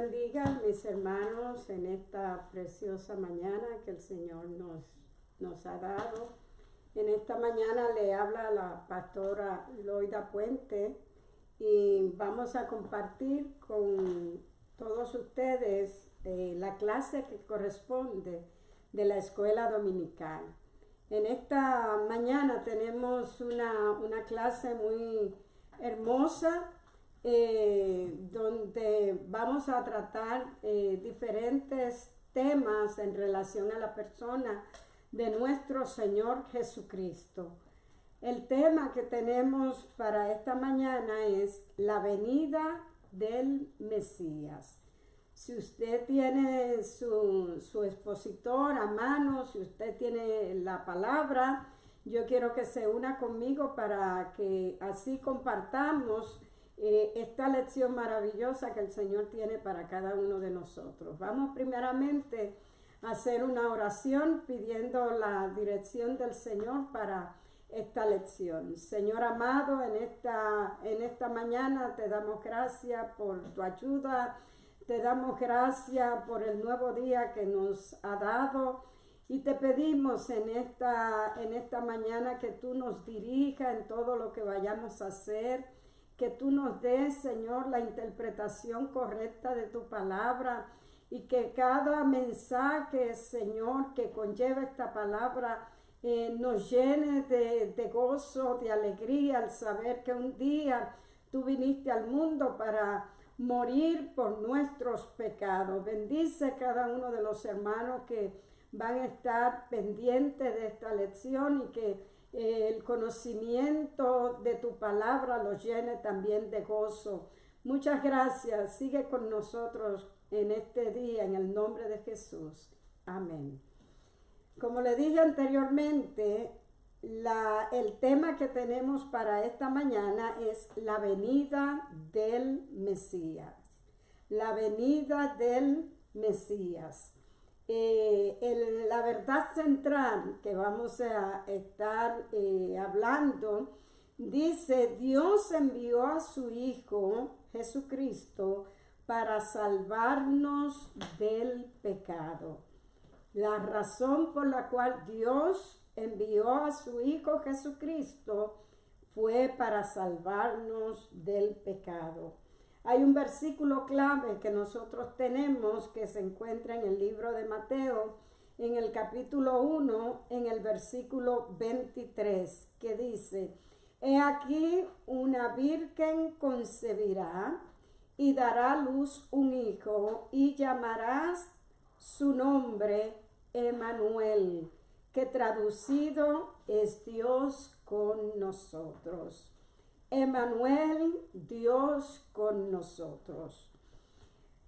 bendiga, mis hermanos, en esta preciosa mañana que el Señor nos ha dado. En esta mañana le habla la pastora Loida Puente y vamos a compartir con todos ustedes la clase que corresponde de la escuela dominical. En esta mañana tenemos una clase muy hermosa donde vamos a tratar diferentes temas en relación a la persona de nuestro Señor Jesucristo. El tema que tenemos para esta mañana es la venida del Mesías. Si usted tiene su expositor a mano, si usted tiene la palabra, yo quiero que se una conmigo para que así compartamos esta lección maravillosa que el Señor tiene para cada uno de nosotros. Vamos primeramente a hacer una oración pidiendo la dirección del Señor para esta lección. Señor amado, en esta mañana te damos gracias por tu ayuda, te damos gracias por el nuevo día que nos ha dado y te pedimos en esta mañana que tú nos dirijas en todo lo que vayamos a hacer, que tú nos des, Señor, la interpretación correcta de tu palabra y que cada mensaje, Señor, que conlleva esta palabra nos llene de gozo, de alegría al saber que un día tú viniste al mundo para morir por nuestros pecados. Bendice cada uno de los hermanos que van a estar pendientes de esta lección y que el conocimiento de tu palabra los llene también de gozo. Muchas gracias. Sigue con nosotros en este día, en el nombre de Jesús. Amén. Como le dije anteriormente, el tema que tenemos para esta mañana es la venida del Mesías. La venida del Mesías. La verdad central que vamos a estar hablando dice: Dios envió a su Hijo Jesucristo para salvarnos del pecado. La razón por la cual Dios envió a su Hijo Jesucristo fue para salvarnos del pecado. Hay un versículo clave que nosotros tenemos que se encuentra en el libro de Mateo, en el capítulo 1, en el versículo 23, que dice: He aquí una virgen concebirá y dará a luz un hijo y llamarás su nombre Emmanuel, que traducido es Dios con nosotros. Emmanuel, Dios con nosotros.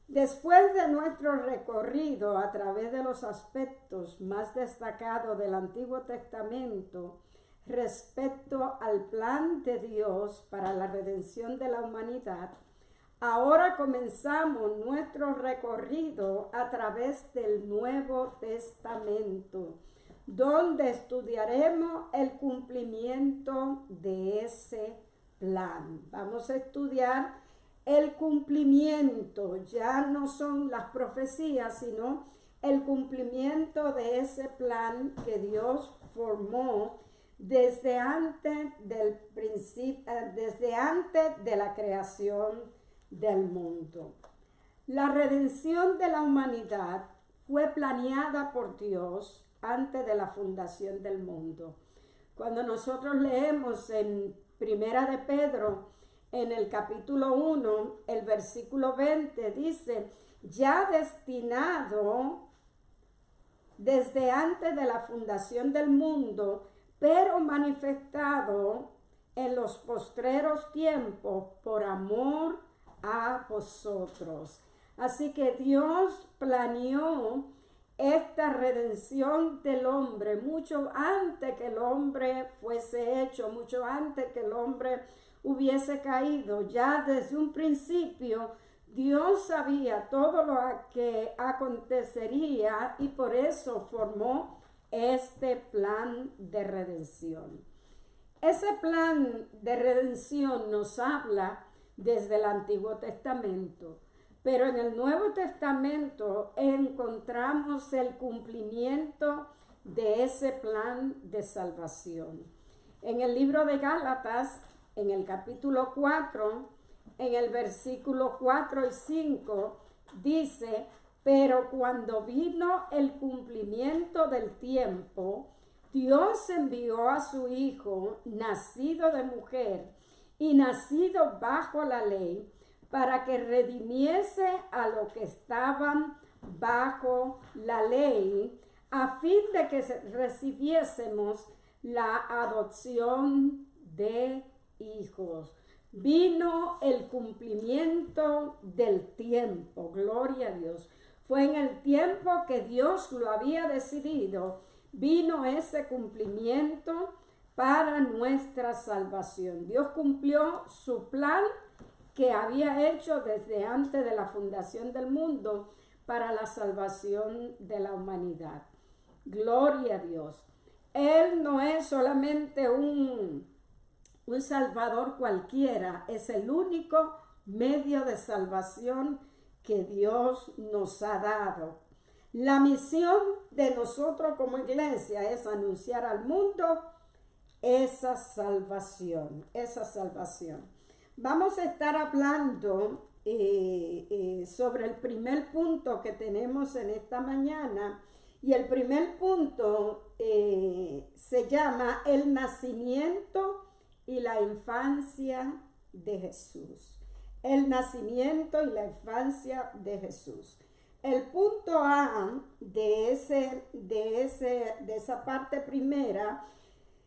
Después de nuestro recorrido a través de los aspectos más destacados del Antiguo Testamento respecto al plan de Dios para la redención de la humanidad, ahora comenzamos nuestro recorrido a través del Nuevo Testamento, donde estudiaremos el cumplimiento de ese plan. Vamos a estudiar el cumplimiento, ya no son las profecías, sino el cumplimiento de ese plan que Dios formó desde antes del principio, desde antes de la creación del mundo. La redención de la humanidad fue planeada por Dios antes de la fundación del mundo. Cuando nosotros leemos en Primera de Pedro, en el capítulo 1, el versículo 20, dice: ya destinado desde antes de la fundación del mundo, pero manifestado en los postreros tiempos por amor a vosotros. Así que Dios planeó esta redención del hombre mucho antes que el hombre fuese hecho, mucho antes que el hombre hubiese caído. Ya desde un principio Dios sabía todo lo que acontecería y por eso formó este plan de redención. Ese plan de redención nos habla desde el Antiguo Testamento. Pero en el Nuevo Testamento encontramos el cumplimiento de ese plan de salvación. En el libro de Gálatas, en el capítulo 4, en el versículo 4 y 5, dice: pero cuando vino el cumplimiento del tiempo, Dios envió a su Hijo, nacido de mujer y nacido bajo la ley, para que redimiese a los que estaban bajo la ley, a fin de que recibiésemos la adopción de hijos. Vino el cumplimiento del tiempo, gloria a Dios. Fue en el tiempo que Dios lo había decidido, vino ese cumplimiento para nuestra salvación. Dios cumplió su plan que había hecho desde antes de la fundación del mundo para la salvación de la humanidad. Gloria a Dios. Él no es solamente un salvador cualquiera, es el único medio de salvación que Dios nos ha dado. La misión de nosotros como iglesia es anunciar al mundo esa salvación, esa salvación. Vamos a estar hablando sobre el primer punto que tenemos en esta mañana, y el primer punto se llama el nacimiento y la infancia de Jesús. El nacimiento y la infancia de Jesús. El punto A de esa parte primera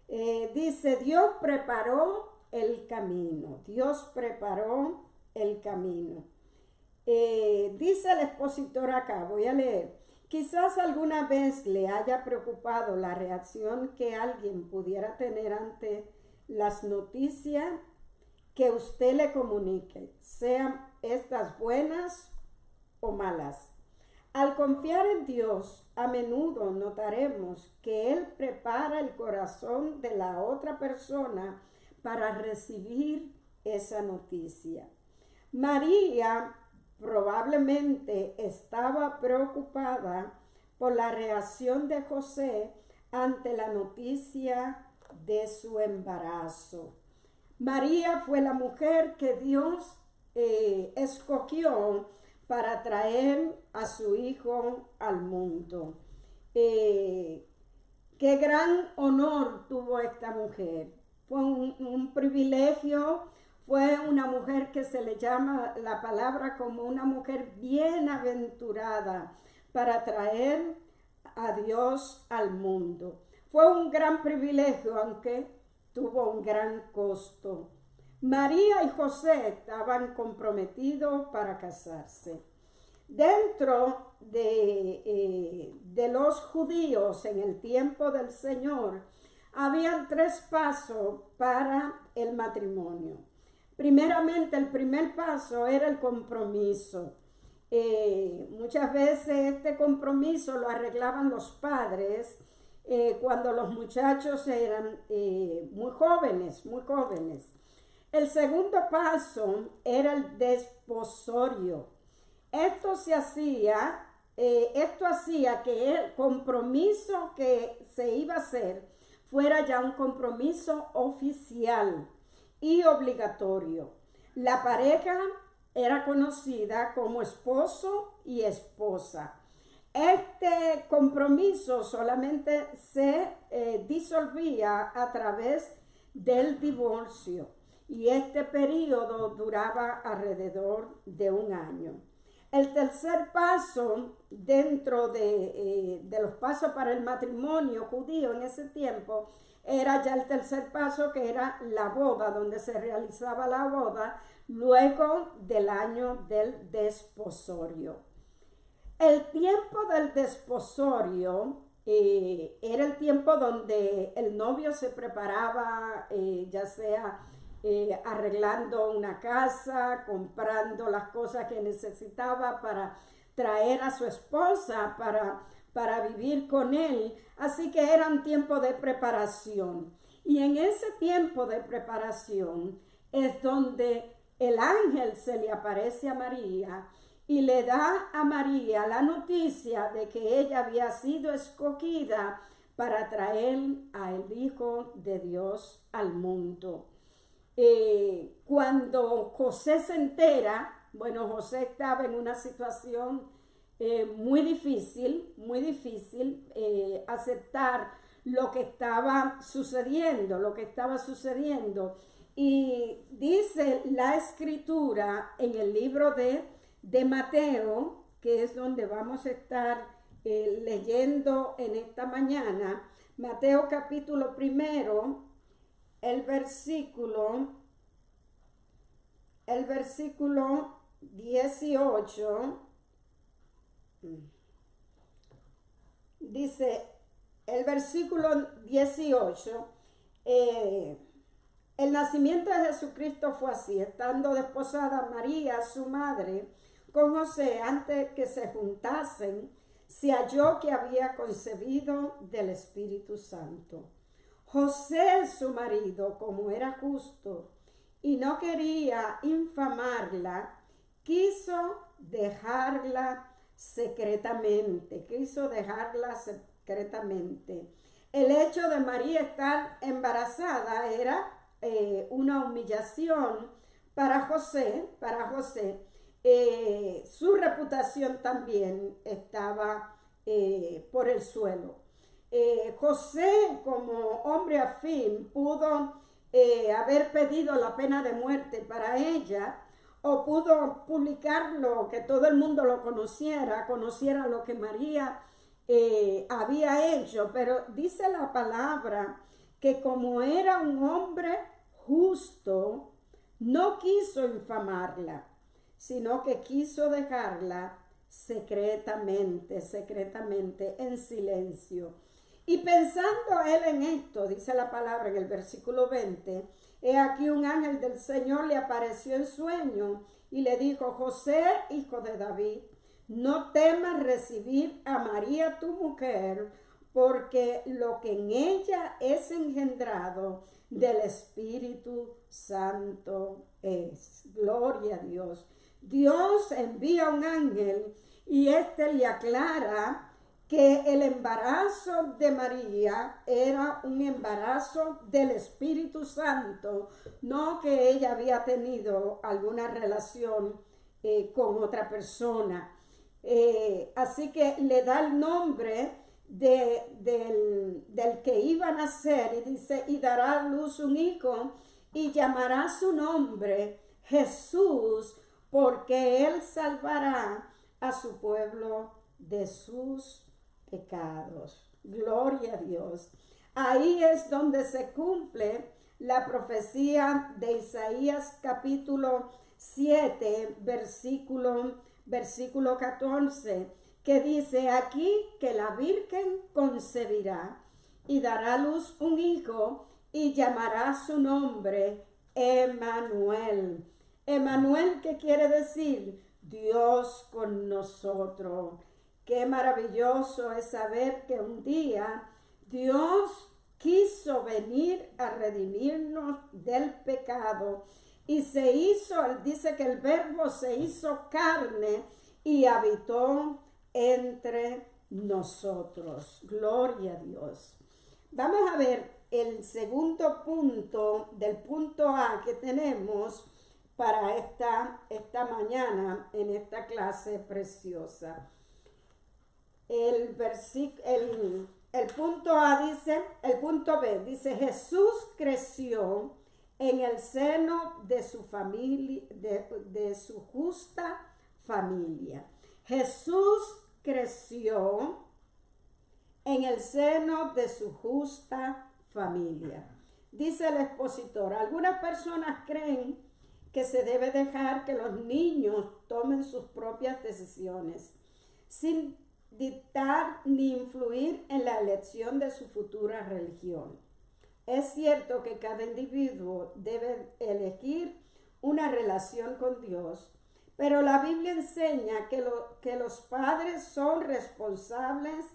dice: Dios preparó el camino. Dios preparó el camino. Dice el expositor acá, voy a leer: quizás alguna vez le haya preocupado la reacción que alguien pudiera tener ante las noticias que usted le comunique, sean estas buenas o malas. Al confiar en Dios, a menudo notaremos que Él prepara el corazón de la otra persona para recibir esa noticia. María probablemente estaba preocupada por la reacción de José ante la noticia de su embarazo. María fue la mujer que Dios escogió para traer a su hijo al mundo. Qué gran honor tuvo esta mujer. Fue un privilegio, fue una mujer que se le llama la palabra como una mujer bienaventurada para traer a Dios al mundo. Fue un gran privilegio, aunque tuvo un gran costo. María y José estaban comprometidos para casarse. Dentro de los judíos en el tiempo del Señor, habían 3 pasos para el matrimonio. Primeramente, el primer paso era el compromiso. Muchas veces este compromiso lo arreglaban los padres cuando los muchachos eran muy jóvenes. El segundo paso era el desposorio. Esto hacía que el compromiso que se iba a hacer fuera ya un compromiso oficial y obligatorio. La pareja era conocida como esposo y esposa. Este compromiso solamente se disolvía a través del divorcio, y este periodo duraba alrededor de 1 año. El tercer paso dentro de los pasos para el matrimonio judío en ese tiempo era ya el tercer paso, que era la boda, donde se realizaba la boda luego del año del desposorio. El tiempo del desposorio era el tiempo donde el novio se preparaba, ya sea arreglando una casa, comprando las cosas que necesitaba para traer a su esposa para vivir con él. Así que era un tiempo de preparación. Y en ese tiempo de preparación es donde el ángel se le aparece a María y le da a María la noticia de que ella había sido escogida para traer al Hijo de Dios al mundo. Cuando José se entera, bueno, José estaba en una situación muy difícil aceptar lo que estaba sucediendo. Y dice la escritura en el libro de Mateo, que es donde vamos a estar leyendo en esta mañana, Mateo capítulo 1, el versículo 18, dice el versículo 18, el nacimiento de Jesucristo fue así: estando desposada María, su madre, con José, antes que se juntasen, se halló que había concebido del Espíritu Santo. José, su marido, como era justo y no quería infamarla, quiso dejarla secretamente. El hecho de María estar embarazada era una humillación para José. Su reputación también estaba por el suelo. José, como hombre afín, pudo haber pedido la pena de muerte para ella, o pudo publicarlo, que todo el mundo lo conociera lo que María había hecho. Pero dice la palabra que como era un hombre justo, no quiso infamarla, sino que quiso dejarla secretamente, en silencio. Y pensando él en esto, dice la palabra en el versículo 20, he aquí un ángel del Señor le apareció en sueño y le dijo: José, hijo de David, no temas recibir a María tu mujer, porque lo que en ella es engendrado del Espíritu Santo es. Gloria a Dios. Dios envía un ángel y éste le aclara que el embarazo de María era un embarazo del Espíritu Santo, no que ella había tenido alguna relación con otra persona. Así que le da el nombre del que iba a nacer, y dice: y dará a luz un hijo y llamará su nombre Jesús, porque él salvará a su pueblo de sus pecados. Gloria a Dios. Ahí es donde se cumple la profecía de Isaías capítulo 7, versículo 14, que dice aquí que la Virgen concebirá y dará a luz un hijo y llamará su nombre Emmanuel. Emmanuel, ¿qué quiere decir? Dios con nosotros. Qué maravilloso es saber que un día Dios quiso venir a redimirnos del pecado y dice que el Verbo se hizo carne y habitó entre nosotros. Gloria a Dios. Vamos a ver el segundo punto del punto A que tenemos para esta mañana en esta clase preciosa. El punto A dice, el punto B dice: Jesús creció en el seno de su familia, de su justa familia. Jesús creció en el seno de su justa familia. Dice el expositor: algunas personas creen que se debe dejar que los niños tomen sus propias decisiones, sin dictar ni influir en la elección de su futura religión. Es cierto que cada individuo debe elegir una relación con Dios, pero la Biblia enseña que los padres son responsables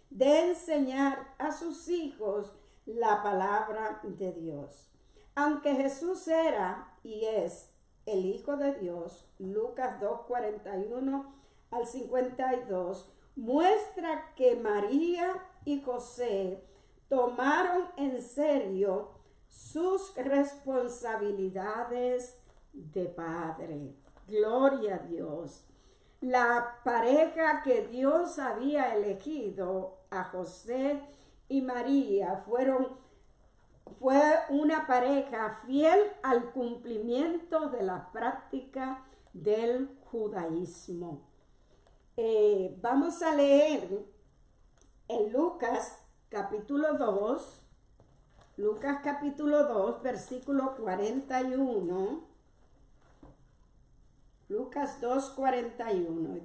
de enseñar a sus hijos la palabra de Dios. Aunque Jesús era y es el Hijo de Dios, Lucas 2:41 al 52, muestra que María y José tomaron en serio sus responsabilidades de padre. Gloria a Dios. La pareja que Dios había elegido, a José y María, fue una pareja fiel al cumplimiento de la práctica del judaísmo. Vamos a leer en Lucas capítulo 2, versículo 41. Lucas 2:41.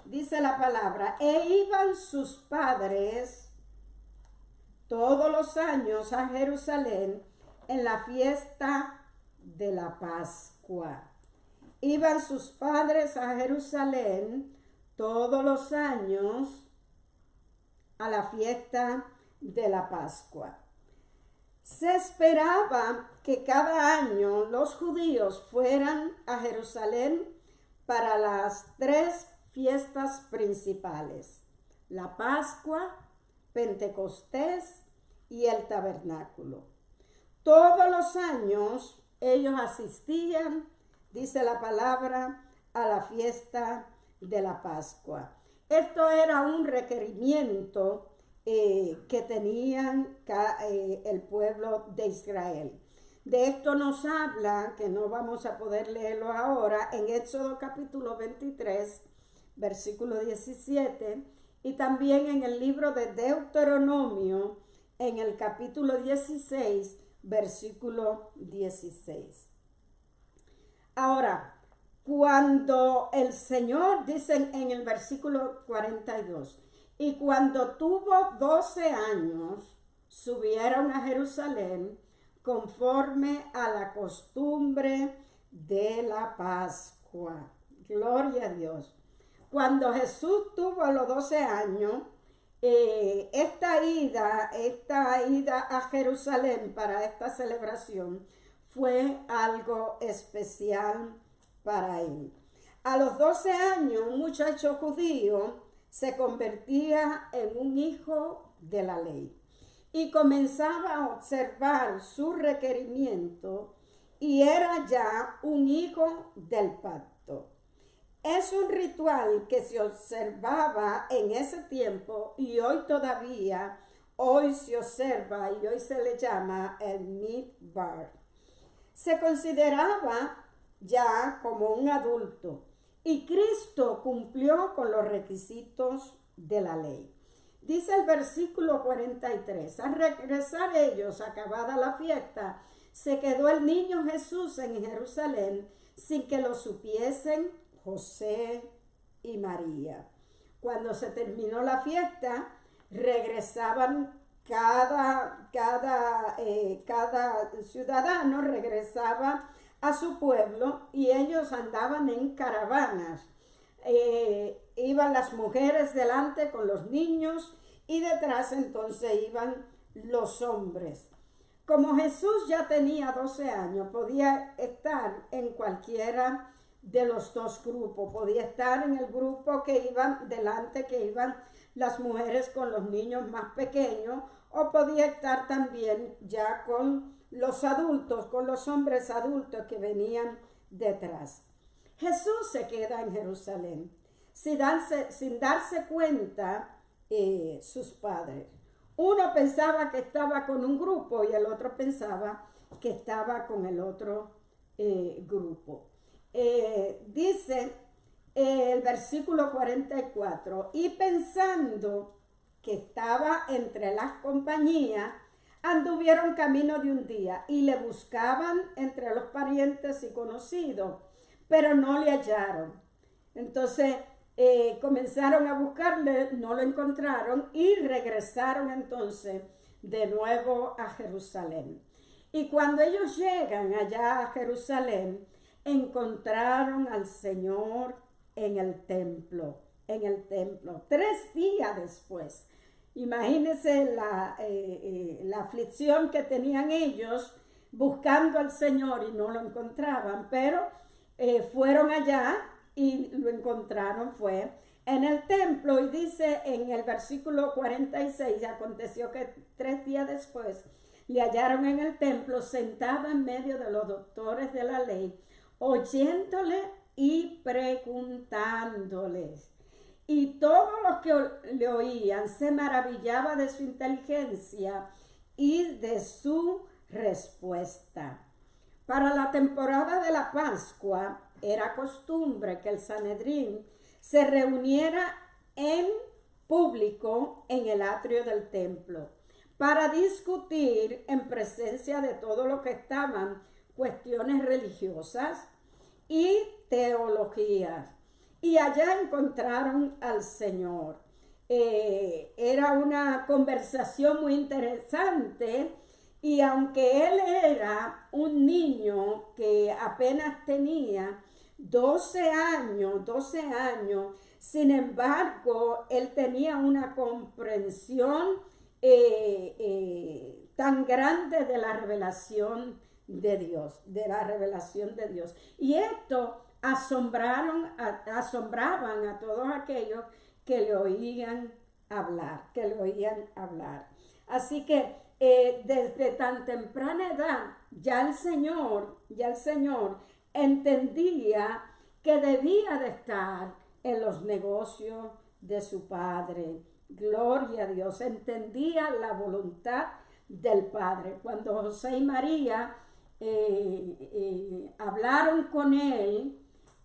Dice la palabra: e iban sus padres todos los años a Jerusalén en la fiesta de la Pascua. Iban sus padres a Jerusalén todos los años a la fiesta de la Pascua. Se esperaba que cada año los judíos fueran a Jerusalén para las 3 fiestas principales: la Pascua, Pentecostés y el Tabernáculo. Todos los años ellos asistían, dice la palabra, a la fiesta de la Pascua. Esto era un requerimiento que tenían el pueblo de Israel. De esto nos habla, que no vamos a poder leerlo ahora, en Éxodo capítulo 23, versículo 17, y también en el libro de Deuteronomio, en el capítulo 16, versículo 16. Ahora, cuando el Señor, dice en el versículo 42, y cuando tuvo 12 años, subieron a Jerusalén conforme a la costumbre de la Pascua. Gloria a Dios. Cuando Jesús tuvo los 12 años, esta ida a Jerusalén para esta celebración fue algo especial para él. A los 12 años, un muchacho judío se convertía en un hijo de la ley y comenzaba a observar su requerimiento y era ya un hijo del pacto. Es un ritual que se observaba en ese tiempo y hoy todavía, hoy se observa y hoy se le llama el Mikvah. Se consideraba ya como un adulto y Cristo cumplió con los requisitos de la ley. Dice el versículo 43, al regresar ellos, acabada la fiesta, se quedó el niño Jesús en Jerusalén sin que lo supiesen José y María. Cuando se terminó la fiesta, regresaban cada ciudadano regresaba a su pueblo y ellos andaban en caravanas. Iban las mujeres delante con los niños y detrás entonces iban los hombres. Como Jesús ya tenía 12 años, podía estar en cualquiera de los dos grupos. Podía estar en el grupo que iban delante, que iban las mujeres con los niños más pequeños, o podía estar también ya con los adultos, con los hombres adultos que venían detrás. Jesús se queda en Jerusalén sin darse cuenta sus padres. Uno pensaba que estaba con un grupo y el otro pensaba que estaba con el otro grupo. Dice el versículo 44, y pensando que estaba entre las compañías, anduvieron camino de un día y le buscaban entre los parientes y conocidos, pero no le hallaron. Entonces comenzaron a buscarle, no lo encontraron y regresaron entonces de nuevo a Jerusalén. Y cuando ellos llegan allá a Jerusalén, encontraron al Señor en el templo. 3 días después. Imagínense la aflicción que tenían ellos buscando al Señor y no lo encontraban, pero fueron allá y lo encontraron, fue en el templo, y dice en el versículo 46, aconteció que 3 días después le hallaron en el templo sentado en medio de los doctores de la ley, oyéndole y preguntándoles. Y todos los que le oían se maravillaban de su inteligencia y de su respuesta. Para la temporada de la Pascua era costumbre que el Sanedrín se reuniera en público en el atrio del templo para discutir en presencia de todos los que estaban cuestiones religiosas y teologías. Y allá encontraron al Señor. Era una conversación muy interesante, y aunque él era un niño que apenas tenía 12 años, sin embargo, él tenía una comprensión tan grande de la revelación de Dios, Y esto asombraban a todos aquellos que le oían hablar, Así que desde tan temprana edad, ya el Señor entendía que debía de estar en los negocios de su Padre. Gloria a Dios, entendía la voluntad del Padre. Cuando José y María hablaron con él,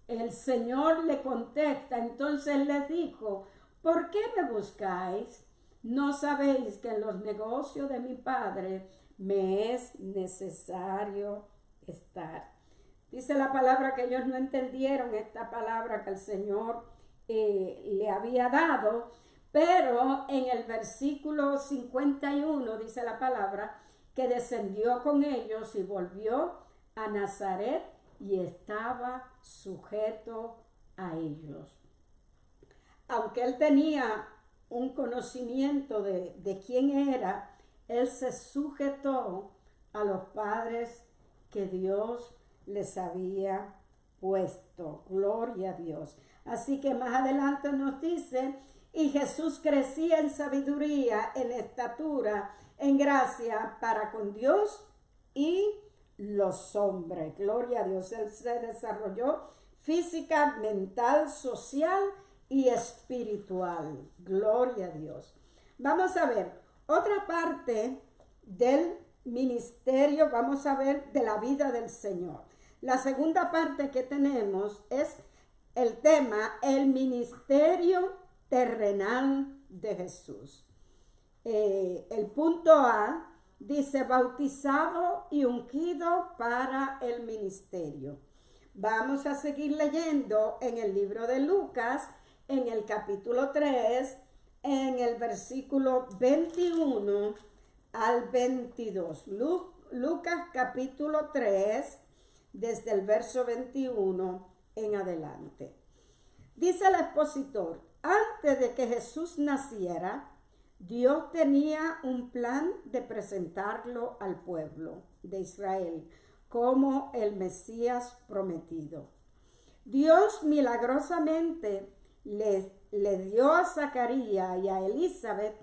el Señor le contesta, entonces él les dijo: ¿por qué me buscáis? ¿No sabéis que en los negocios de mi Padre me es necesario estar? Dice la palabra que ellos no entendieron esta palabra que el Señor le había dado, pero en el versículo 51 dice la palabra que descendió con ellos y volvió a Nazaret y estaba sujeto a ellos. Aunque él tenía un conocimiento de quién era, él se sujetó a los padres que Dios les había puesto. Gloria a Dios. Así que más adelante nos dice: y Jesús crecía en sabiduría, en estatura, en gracia para con Dios y los hombres. Gloria a Dios. Él se desarrolló física, mental, social y espiritual. Gloria a Dios. Vamos a ver otra parte del ministerio, vamos a ver de la vida del Señor. La segunda parte que tenemos es el tema, el ministerio terrenal de Jesús. El punto A dice: bautizado y ungido para el ministerio. Vamos a seguir leyendo en el libro de Lucas, en el capítulo 3, en el versículo 21 al 22. Lucas capítulo 3, desde el verso 21 en adelante. Dice el expositor: antes de que Jesús naciera, Dios tenía un plan de presentarlo al pueblo de Israel como el Mesías prometido. Dios milagrosamente le dio a Zacarías y a Elizabeth,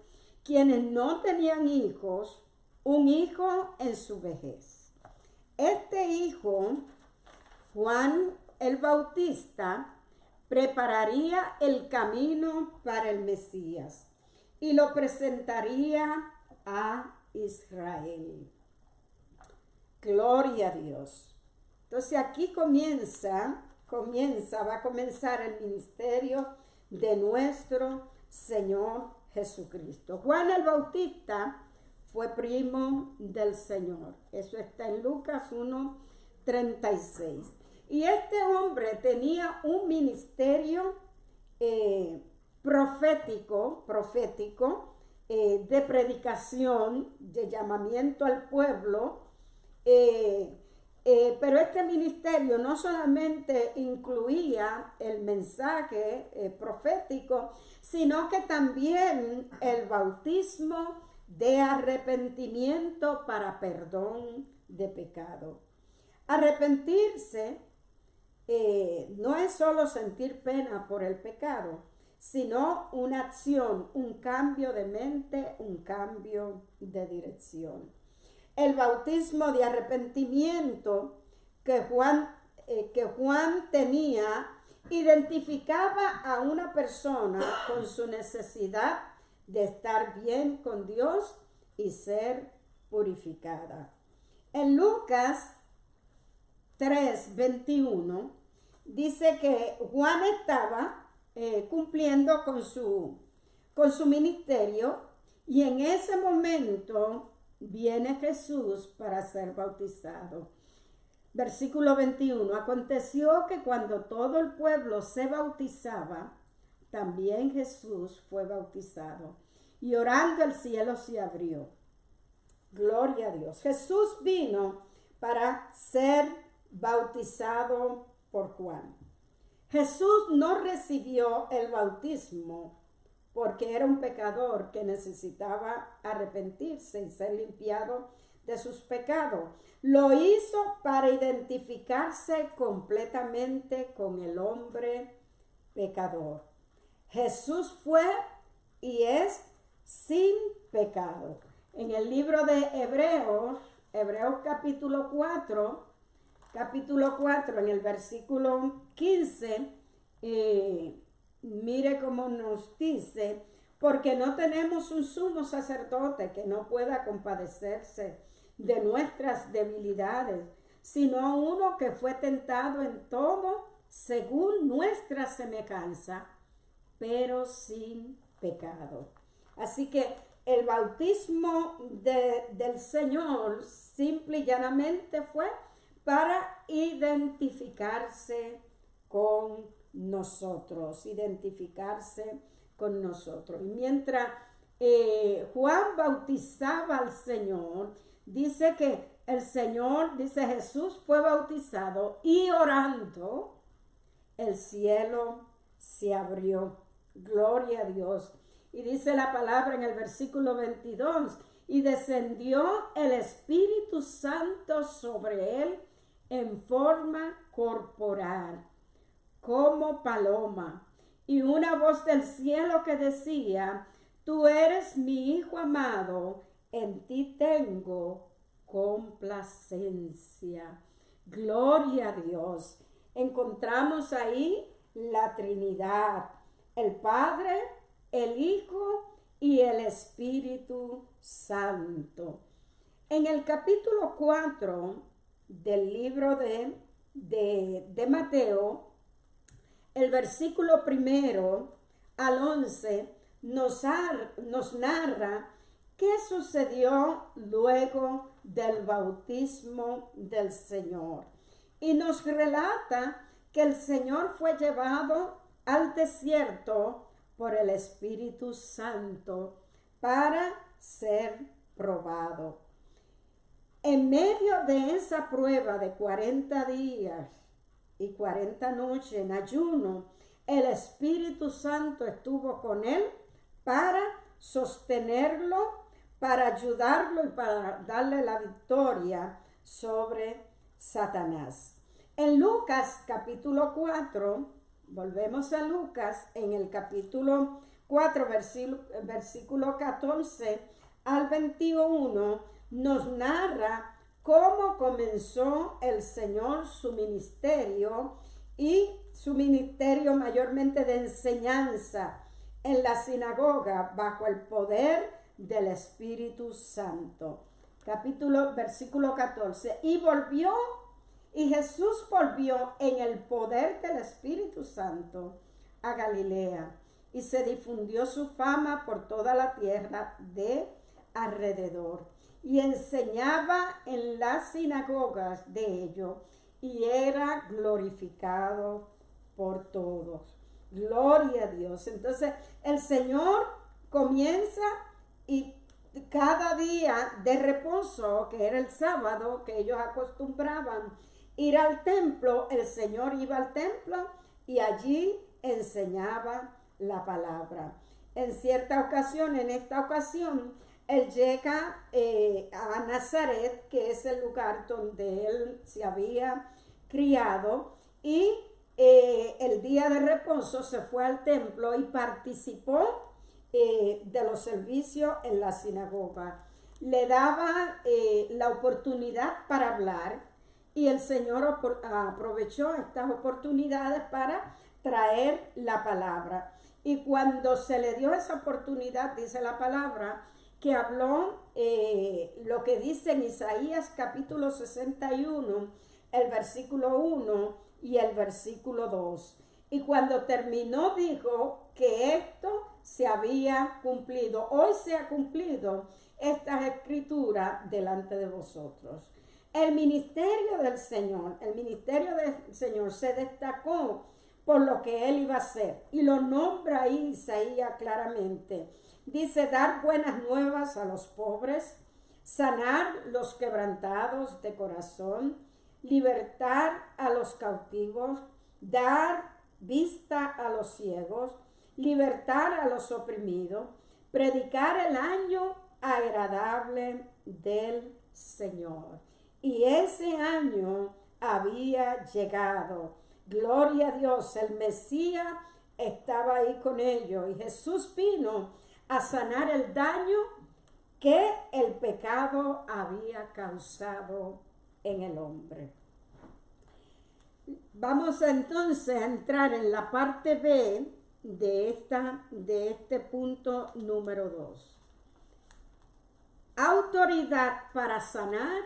quienes no tenían hijos, un hijo en su vejez. Este hijo, Juan el Bautista, prepararía el camino para el Mesías y lo presentaría a Israel. Gloria a Dios. Entonces aquí va a comenzar el ministerio de nuestro Señor Jesucristo. Juan el Bautista fue primo del Señor. Eso está en Lucas 1:36. Y este hombre tenía un ministerio profético de predicación, de llamamiento al pueblo, pero este ministerio no solamente incluía el mensaje profético, sino que también el bautismo de arrepentimiento para perdón de pecado. Arrepentirse no es solo sentir pena por el pecado, sino una acción, un cambio de mente, un cambio de dirección. El bautismo de arrepentimiento que Juan tenía identificaba a una persona con su necesidad de estar bien con Dios y ser purificada. En Lucas 3:21 dice que Juan estaba cumpliendo con su ministerio, y en ese momento viene Jesús para ser bautizado. Versículo 21, aconteció que cuando todo el pueblo se bautizaba, también Jesús fue bautizado, y orando el cielo se abrió. Gloria a Dios. Jesús vino para ser bautizado por Juan. Jesús no recibió el bautismo porque era un pecador que necesitaba arrepentirse y ser limpiado de sus pecados. Lo hizo para identificarse completamente con el hombre pecador. Jesús fue y es sin pecado. En el libro de Hebreos capítulo 4, en el versículo 15, mire cómo nos dice, porque no tenemos un sumo sacerdote que no pueda compadecerse de nuestras debilidades, sino uno que fue tentado en todo según nuestra semejanza, pero sin pecado. Así que el bautismo del Señor simple y llanamente fue para identificarse con nosotros, Y mientras Juan bautizaba al Señor, dice que Jesús fue bautizado y orando, el cielo se abrió. Gloria a Dios. Y dice la palabra en el versículo 22, y descendió el Espíritu Santo sobre él en forma corporal, como paloma, y una voz del cielo que decía, tú eres mi Hijo amado, en ti tengo complacencia. Gloria a Dios. Encontramos ahí la Trinidad, el Padre, el Hijo y el Espíritu Santo. En el capítulo 4 del libro de Mateo, el versículo 1 al 11 nos narra qué sucedió luego del bautismo del Señor. Y nos relata que el Señor fue llevado al desierto por el Espíritu Santo para ser probado. En medio de esa prueba de 40 días y 40 noches en ayuno, el Espíritu Santo estuvo con él para sostenerlo, para ayudarlo y para darle la victoria sobre Satanás. En Lucas capítulo 4, volvemos a Lucas, en el capítulo 4, versículo 14 al 21, nos narra cómo comenzó el Señor su ministerio, y su ministerio mayormente de enseñanza en la sinagoga bajo el poder del Espíritu Santo. Versículo 14, y Jesús volvió en el poder del Espíritu Santo a Galilea, y se difundió su fama por toda la tierra de alrededor, y enseñaba en las sinagogas de ellos, y era glorificado por todos. Gloria a Dios. Entonces el Señor comienza, y cada día de reposo, que era el sábado, que ellos acostumbraban ir al templo, el Señor iba al templo y allí enseñaba la palabra. En esta ocasión, él llega a Nazaret, que es el lugar donde él se había criado, y el día de reposo se fue al templo y participó de los servicios en la sinagoga. Le daba la oportunidad para hablar, y el Señor aprovechó estas oportunidades para traer la palabra. Y cuando se le dio esa oportunidad, dice la palabra, que habló lo que dice en Isaías capítulo 61, el versículo 1 y el versículo 2. Y cuando terminó dijo que esto se había cumplido. Hoy se ha cumplido esta escritura delante de vosotros. El ministerio del Señor se destacó por lo que él iba a hacer. Y lo nombra ahí Isaías claramente. Dice, dar buenas nuevas a los pobres, sanar los quebrantados de corazón, libertar a los cautivos, dar vista a los ciegos, libertar a los oprimidos, predicar el año agradable del Señor. Y ese año había llegado. Gloria a Dios, el Mesías estaba ahí con ellos y Jesús vino a sanar el daño que el pecado había causado en el hombre. Vamos entonces a entrar en la parte B de este punto número 2. Autoridad para sanar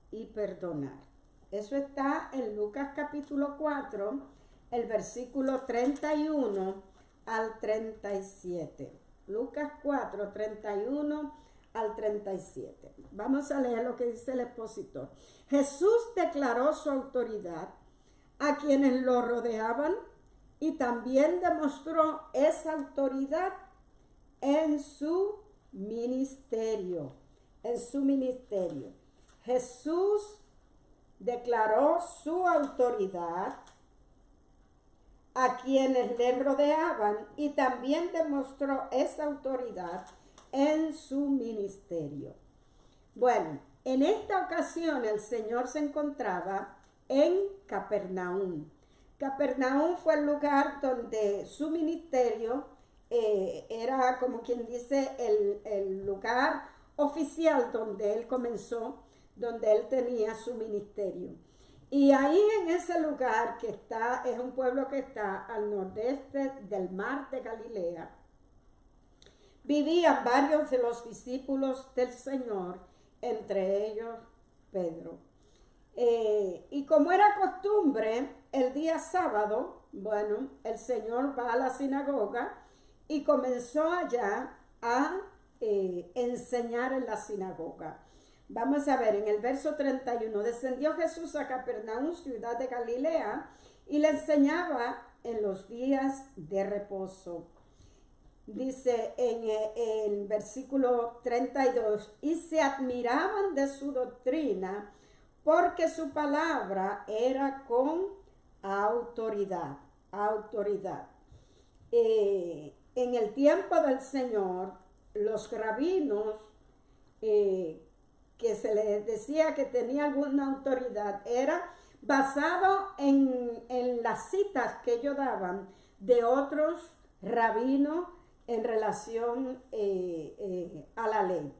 y perdonar. Eso está en Lucas capítulo 4, el versículo 31 al 37. Lucas 4, 31 al 37. Vamos a leer lo que dice el expositor. Jesús declaró su autoridad a quienes lo rodeaban y también demostró esa autoridad en su ministerio. Jesús declaró su autoridad a quienes le rodeaban y también demostró esa autoridad en su ministerio. Bueno, en esta ocasión el Señor se encontraba en Capernaum. Capernaum fue el lugar donde su ministerio era, como quien dice, el lugar oficial donde él comenzó, donde él tenía su ministerio. Y ahí en ese lugar que está, es un pueblo que está al nordeste del mar de Galilea, vivían varios de los discípulos del Señor, entre ellos Pedro. Y como era costumbre, el día sábado, bueno, el Señor va a la sinagoga y comenzó allá a enseñar en la sinagoga. Vamos a ver, en el verso 31, descendió Jesús a Capernaum, ciudad de Galilea, y le enseñaba en los días de reposo. Dice en el versículo 32, y se admiraban de su doctrina, porque su palabra era con autoridad. En el tiempo del Señor, los rabinos que se les decía que tenía alguna autoridad, era basado en las citas que ellos daban de otros rabinos en relación a la ley.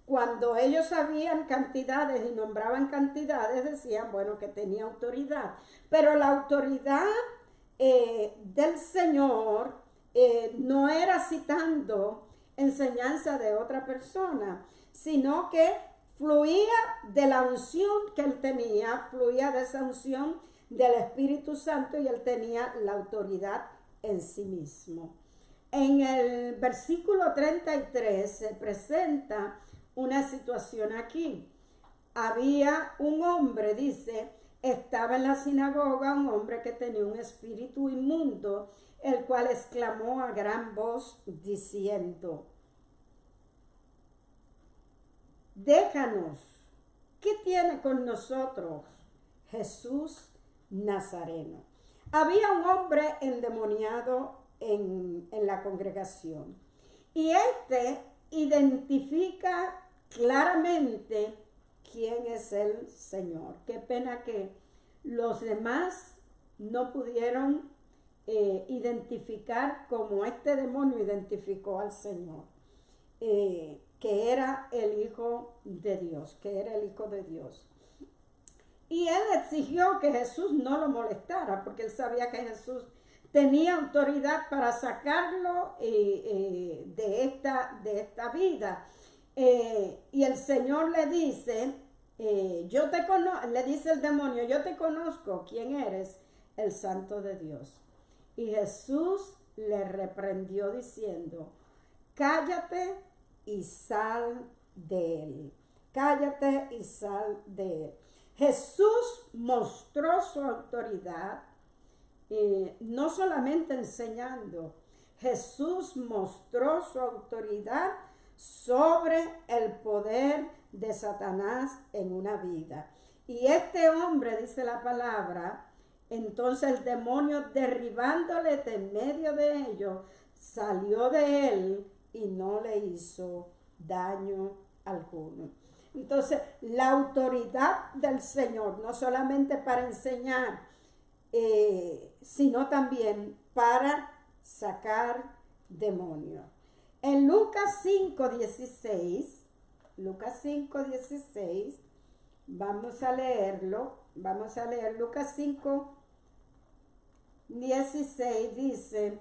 Cuando ellos sabían cantidades y nombraban cantidades, decían, bueno, que tenía autoridad. Pero la autoridad del Señor no era citando enseñanza de otra persona, sino que fluía de la unción que él tenía, fluía de esa unción del Espíritu Santo, y él tenía la autoridad en sí mismo. En el versículo 33 se presenta una situación aquí. Había un hombre, dice, estaba en la sinagoga un hombre que tenía un espíritu inmundo, el cual exclamó a gran voz diciendo, déjanos, ¿qué tiene con nosotros Jesús Nazareno? Había un hombre endemoniado en la congregación, y este identifica claramente quién es el Señor. Qué pena que los demás no pudieron identificar como este demonio identificó al Señor, que era el Hijo de Dios, que era el Hijo de Dios. Y él exigió que Jesús no lo molestara, porque él sabía que Jesús tenía autoridad para sacarlo de esta vida. Y el Señor le dice, le dice el demonio, yo te conozco, ¿quién eres? El Santo de Dios. Y Jesús le reprendió diciendo, cállate y sal de él. Cállate y sal de él. Jesús mostró su autoridad, no solamente enseñando, Jesús mostró su autoridad sobre el poder de Satanás en una vida. Y este hombre, dice la palabra, entonces el demonio, derribándole de en medio de ellos, salió de él y no le hizo daño alguno. Entonces, la autoridad del Señor, no solamente para enseñar, sino también para sacar demonios. En Lucas 5:16, vamos a leerlo, Lucas 5:16 dice,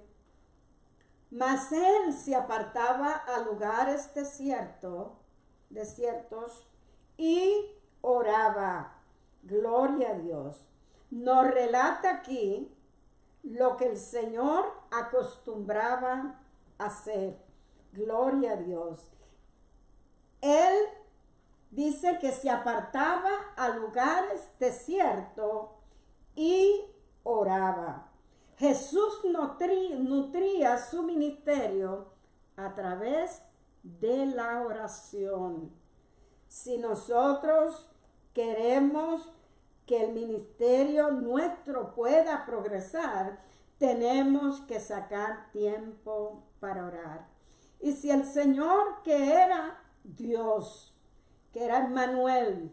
mas él se apartaba a lugares desiertos y oraba. Gloria a Dios. Nos relata aquí lo que el Señor acostumbraba a hacer. Gloria a Dios. Él dice que se apartaba a lugares desiertos y oraba. Jesús nutría su ministerio a través de la oración. Si nosotros queremos que el ministerio nuestro pueda progresar, tenemos que sacar tiempo para orar. Y si el Señor, que era Dios, que era Emmanuel,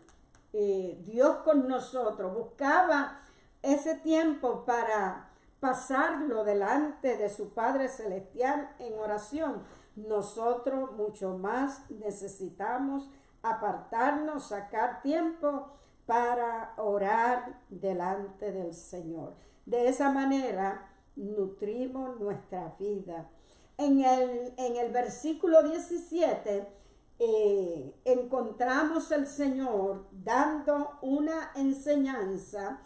Dios con nosotros, buscaba ese tiempo para pasarlo delante de su Padre Celestial en oración, nosotros mucho más necesitamos apartarnos, sacar tiempo para orar delante del Señor. De esa manera nutrimos nuestra vida. En el versículo 17 encontramos el Señor dando una enseñanza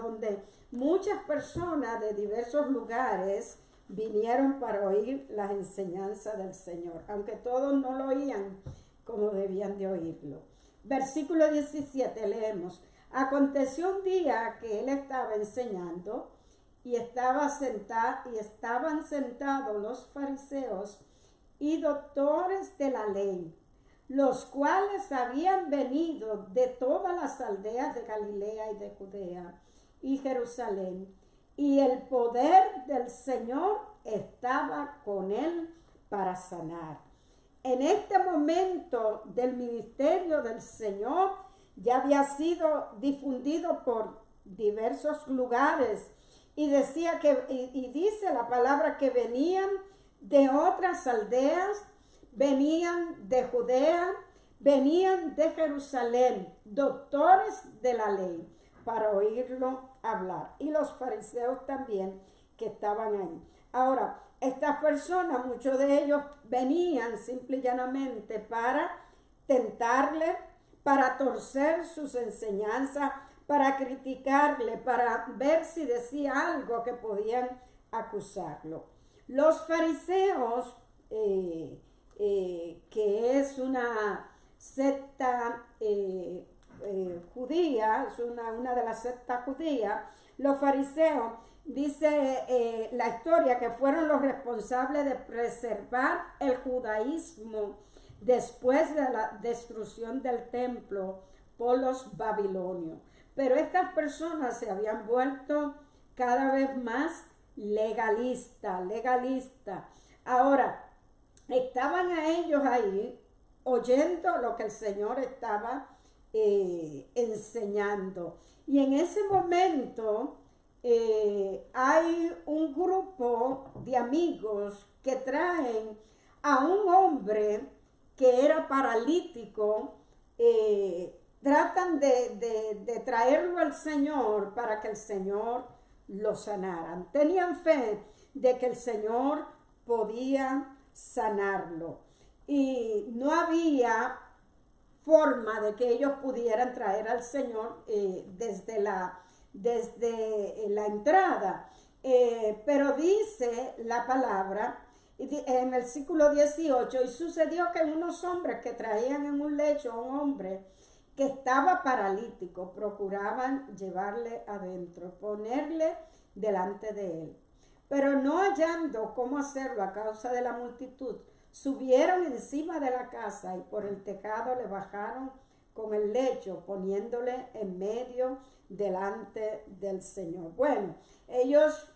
donde muchas personas de diversos lugares vinieron para oír las enseñanzas del Señor, aunque todos no lo oían como debían de oírlo. Versículo 17 leemos, aconteció un día que él estaba enseñando y estaban sentados los fariseos y doctores de la ley, los cuales habían venido de todas las aldeas de Galilea y de Judea y Jerusalén, y el poder del Señor estaba con él para sanar. En este momento del ministerio del Señor ya había sido difundido por diversos lugares y decía y dice la palabra que venían de otras aldeas, venían de Judea, venían de Jerusalén, doctores de la ley, para oírlo hablar. Y los fariseos también que estaban ahí. Ahora, estas personas, muchos de ellos venían simple y llanamente para tentarle, para torcer sus enseñanzas, para criticarle, para ver si decía algo que podían acusarlo. Los fariseos, que es una secta judía, es una de las sectas judías, los fariseos, dice la historia que fueron los responsables de preservar el judaísmo después de la destrucción del templo por los babilonios. Pero estas personas se habían vuelto cada vez más legalistas. Ahora, estaban a ellos ahí oyendo lo que el Señor estaba enseñando. Y en ese momento hay un grupo de amigos que traen a un hombre que era paralítico, tratan de traerlo al Señor para que el Señor lo sanara. Tenían fe de que el Señor podía sanarlo. Y no había forma de que ellos pudieran traer al Señor desde la entrada. Pero dice la palabra en el versículo 18, y sucedió que unos hombres que traían en un lecho a un hombre que estaba paralítico, procuraban llevarle adentro, ponerle delante de él. Pero no hallando cómo hacerlo a causa de la multitud, subieron encima de la casa y por el tejado le bajaron con el lecho, poniéndole en medio delante del Señor. Bueno, ellos,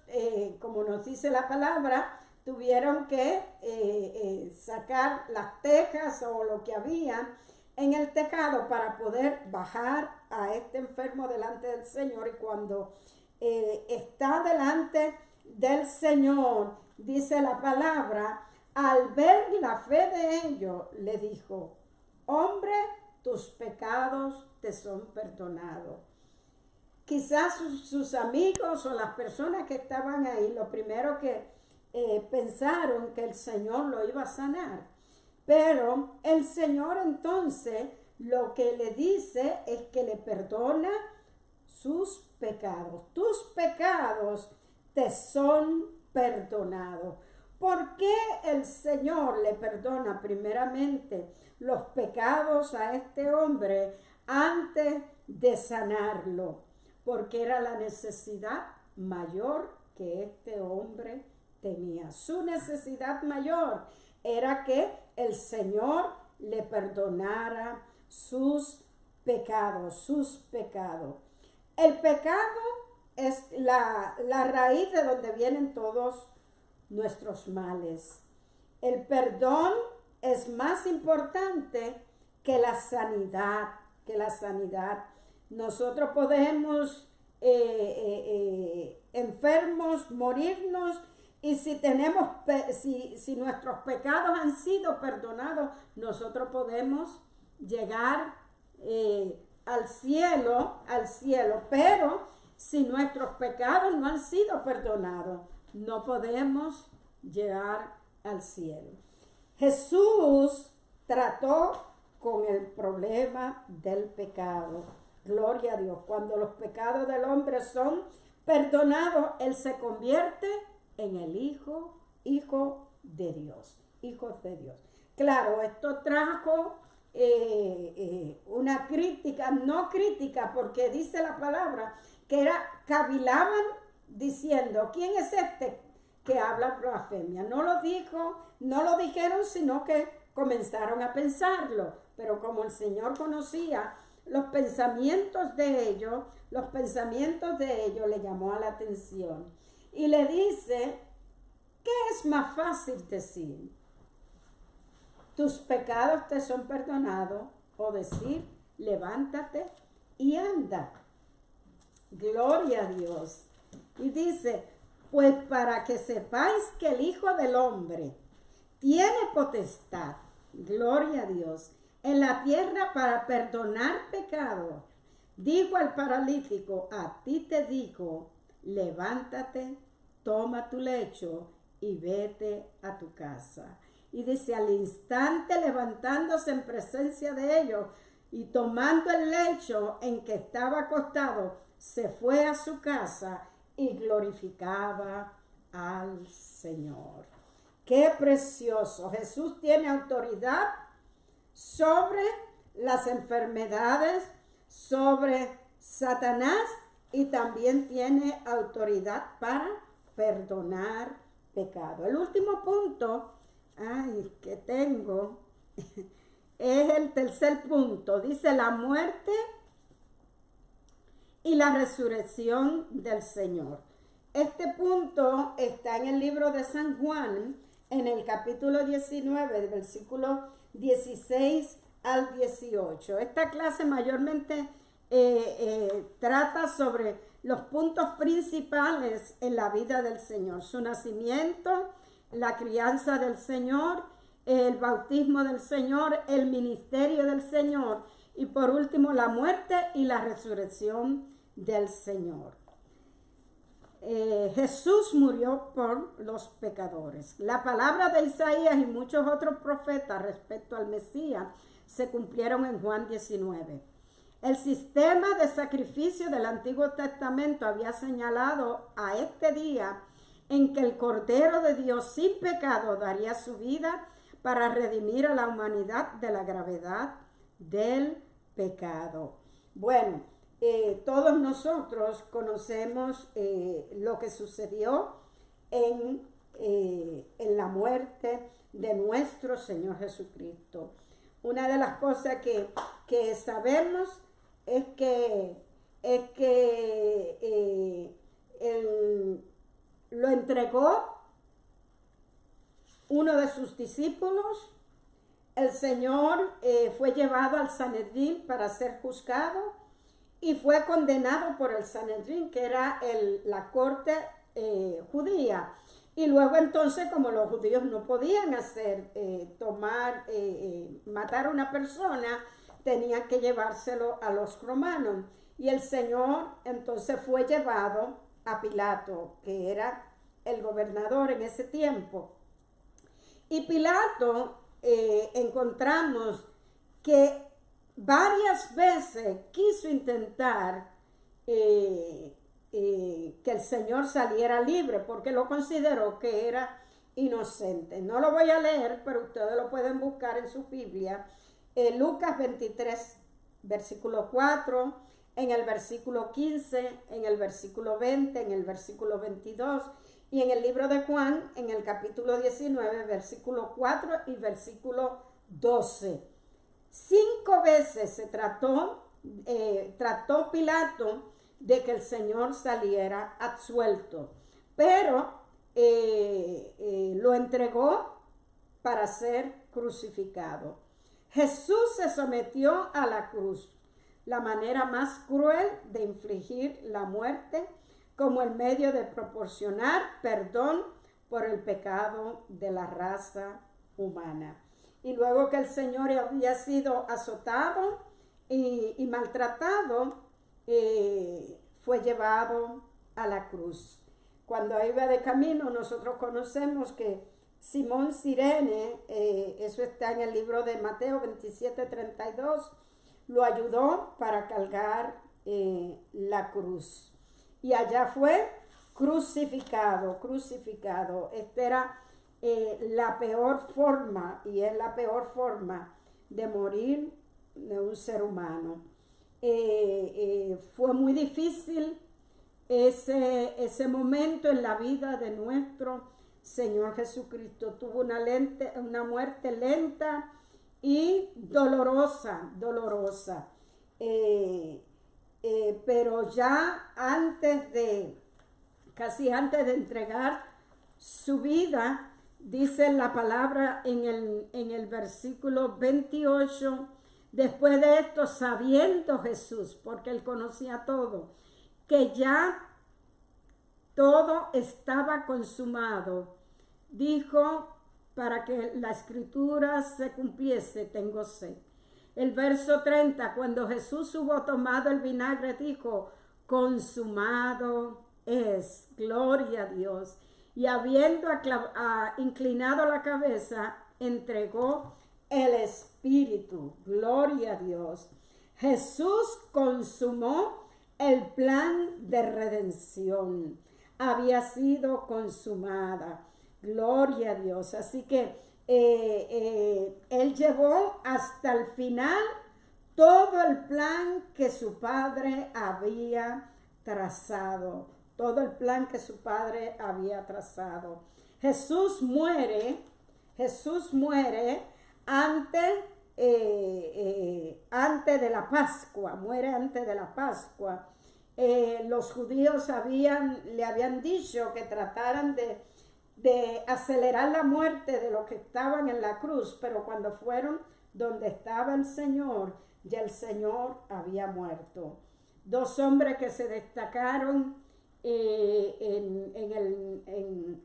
como nos dice la palabra, tuvieron que sacar las tejas o lo que había en el tejado para poder bajar a este enfermo delante del Señor. Y cuando está delante del Señor, dice la palabra, al ver la fe de ellos, le dijo, hombre, tus pecados te son perdonados. Quizás sus amigos o las personas que estaban ahí, lo primero que pensaron que el Señor lo iba a sanar. Pero el Señor entonces lo que le dice es que le perdona sus pecados. Tus pecados te son perdonados. ¿Por qué el Señor le perdona primeramente los pecados a este hombre antes de sanarlo? Porque era la necesidad mayor que este hombre tenía. Su necesidad mayor era que el Señor le perdonara sus pecados, El pecado es la raíz de donde vienen todos nuestros males. El perdón es más importante que la sanidad, Nosotros podemos enfermos, morirnos, y si nuestros pecados han sido perdonados, nosotros podemos llegar al cielo, pero si nuestros pecados no han sido perdonados, no podemos llegar al cielo. Jesús trató con el problema del pecado. Gloria a Dios. Cuando los pecados del hombre son perdonados, Él se convierte en el Hijo de Dios. Claro, esto trajo una crítica, no crítica, porque dice la palabra que cavilaban diciendo, ¿quién es este que habla blasfemia? No lo dijeron, sino que comenzaron a pensarlo. Pero como el Señor conocía los pensamientos de ellos, le llamó a la atención. Y le dice, ¿qué es más fácil decir? ¿Tus pecados te son perdonados? O decir, levántate y anda. Gloria a Dios. Y dice, pues para que sepáis que el Hijo del Hombre tiene potestad, gloria a Dios, en la tierra para perdonar pecados, dijo al paralítico, a ti te digo, levántate, toma tu lecho y vete a tu casa. Y dice, al instante levantándose en presencia de ellos y tomando el lecho en que estaba acostado, se fue a su casa y glorificaba al Señor. ¡Qué precioso! Jesús tiene autoridad sobre las enfermedades, sobre Satanás, y también tiene autoridad para perdonar pecado. El último punto que tengo es el tercer punto. Dice la muerte y la resurrección del Señor. Este punto está en el libro de San Juan, en el capítulo 19, del versículo 16 al 18. Esta clase mayormente trata sobre los puntos principales en la vida del Señor: su nacimiento, la crianza del Señor, el bautismo del Señor, el ministerio del Señor y por último la muerte y la resurrección del Señor. Jesús murió por los pecadores. La palabra de Isaías y muchos otros profetas respecto al Mesías se cumplieron en Juan 19. El sistema de sacrificio del Antiguo Testamento había señalado a este día en que el Cordero de Dios sin pecado daría su vida para redimir a la humanidad de la gravedad del pecado. Bueno, todos nosotros conocemos lo que sucedió en la muerte de nuestro Señor Jesucristo. Una de las cosas que sabemos es que lo entregó uno de sus discípulos. El Señor fue llevado al Sanedrín para ser juzgado y fue condenado por el Sanedrín, que era la corte judía. Y luego entonces, como los judíos no podían matar a una persona, tenían que llevárselo a los romanos. Y el Señor entonces fue llevado a Pilato, que era el gobernador en ese tiempo. Y Pilato encontramos que varias veces quiso intentar que el Señor saliera libre, porque lo consideró que era inocente. No lo voy a leer, pero ustedes lo pueden buscar en su Biblia. Lucas 23, versículo 4, en el versículo 15, en el versículo 20, en el versículo 22, y en el libro de Juan, en el capítulo 19, versículo 4 y versículo 12. 5 veces se trató Pilato de que el Señor saliera absuelto, pero lo entregó para ser crucificado. Jesús se sometió a la cruz, la manera más cruel de infligir la muerte, como el medio de proporcionar perdón por el pecado de la raza humana. Y luego que el Señor había sido azotado y maltratado, fue llevado a la cruz. Cuando iba de camino, nosotros conocemos que Simón Cirene, eso está en el libro de Mateo 27:32, lo ayudó para cargar la cruz. Y allá fue crucificado. Esta era la peor forma, y es la peor forma de morir de un ser humano. Fue muy difícil ese momento en la vida de nuestro Señor Jesucristo. Tuvo una muerte lenta y dolorosa. Pero ya casi antes de entregar su vida, dice la palabra en el versículo 28, después de esto, sabiendo Jesús, porque él conocía todo, que ya todo estaba consumado, dijo, para que la escritura se cumpliese, tengo sed. El verso 30, cuando Jesús hubo tomado el vinagre, dijo, consumado es, gloria a Dios. Y habiendo inclinado la cabeza, entregó el Espíritu, gloria a Dios. Jesús consumó el plan de redención. Había sido consumada, gloria a Dios. Así que él llevó hasta el final todo el plan que su padre había trazado. Jesús muere antes de la Pascua. Los judíos le habían dicho que trataran de acelerar la muerte de los que estaban en la cruz, pero cuando fueron donde estaba el Señor, ya el Señor había muerto. Dos hombres que se destacaron en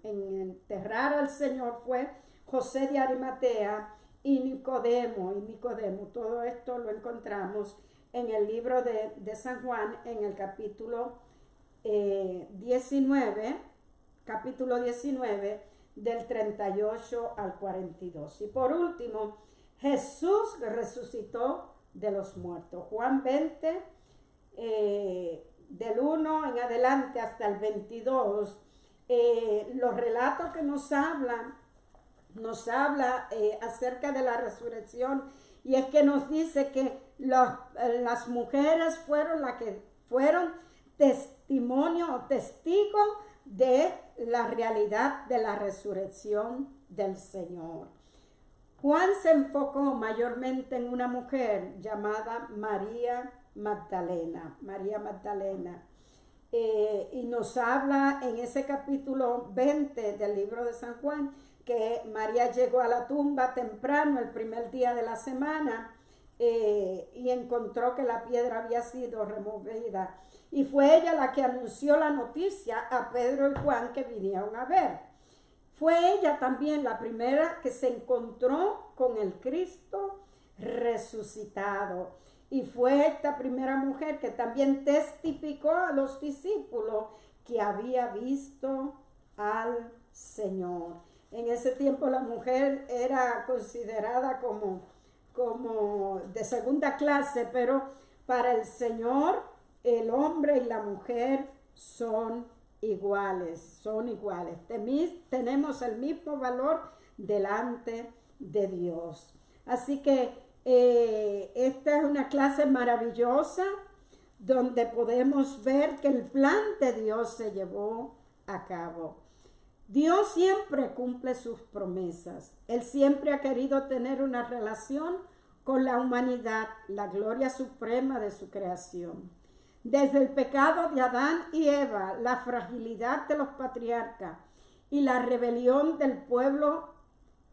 enterrar al Señor fue José de Arimatea y Nicodemo. Todo esto lo encontramos en el libro de San Juan, en el capítulo 19, del 38 al 42. Y por último, Jesús resucitó de los muertos. Juan 20, del 1 en adelante hasta el 22, los relatos que nos habla acerca de la resurrección, y es que nos dice que las mujeres fueron las que fueron testimonio o testigo de la realidad de la resurrección del Señor. Juan se enfocó mayormente en una mujer llamada María Magdalena, y nos habla en ese capítulo 20 del libro de San Juan que María llegó a la tumba temprano, el primer día de la semana, y encontró que la piedra había sido removida. Y fue ella la que anunció la noticia a Pedro y Juan, que vinieron a ver. Fue ella también la primera que se encontró con el Cristo resucitado. Y fue esta primera mujer que también testificó a los discípulos que había visto al Señor. En ese tiempo la mujer era considerada como de segunda clase, pero para el Señor el hombre y la mujer son iguales. Tenemos el mismo valor delante de Dios. Así que esta es una clase maravillosa donde podemos ver que el plan de Dios se llevó a cabo. Dios siempre cumple sus promesas. Él siempre ha querido tener una relación con la humanidad, la gloria suprema de su creación. Desde el pecado de Adán y Eva, la fragilidad de los patriarcas y la rebelión del pueblo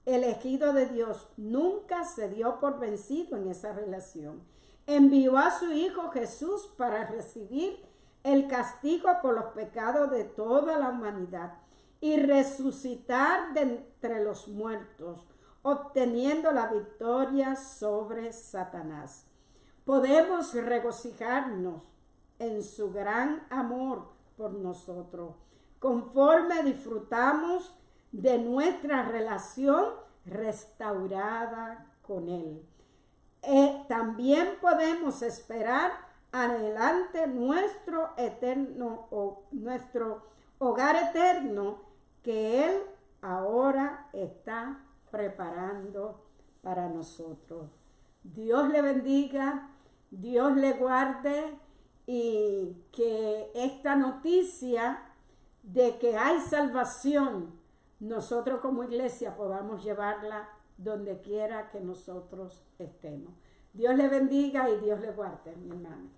elegido de Dios, nunca se dio por vencido en esa relación. Envió a su Hijo Jesús para recibir el castigo por los pecados de toda la humanidad y resucitar de entre los muertos, obteniendo la victoria sobre Satanás. Podemos regocijarnos en su gran amor por nosotros, conforme disfrutamos de nuestra relación restaurada con Él. También podemos esperar adelante nuestro hogar eterno que Él ahora está preparando para nosotros. Dios le bendiga, Dios le guarde, y que esta noticia de que hay salvación, nosotros como iglesia podamos llevarla donde quiera que nosotros estemos. Dios le bendiga y Dios le guarde, mi hermano.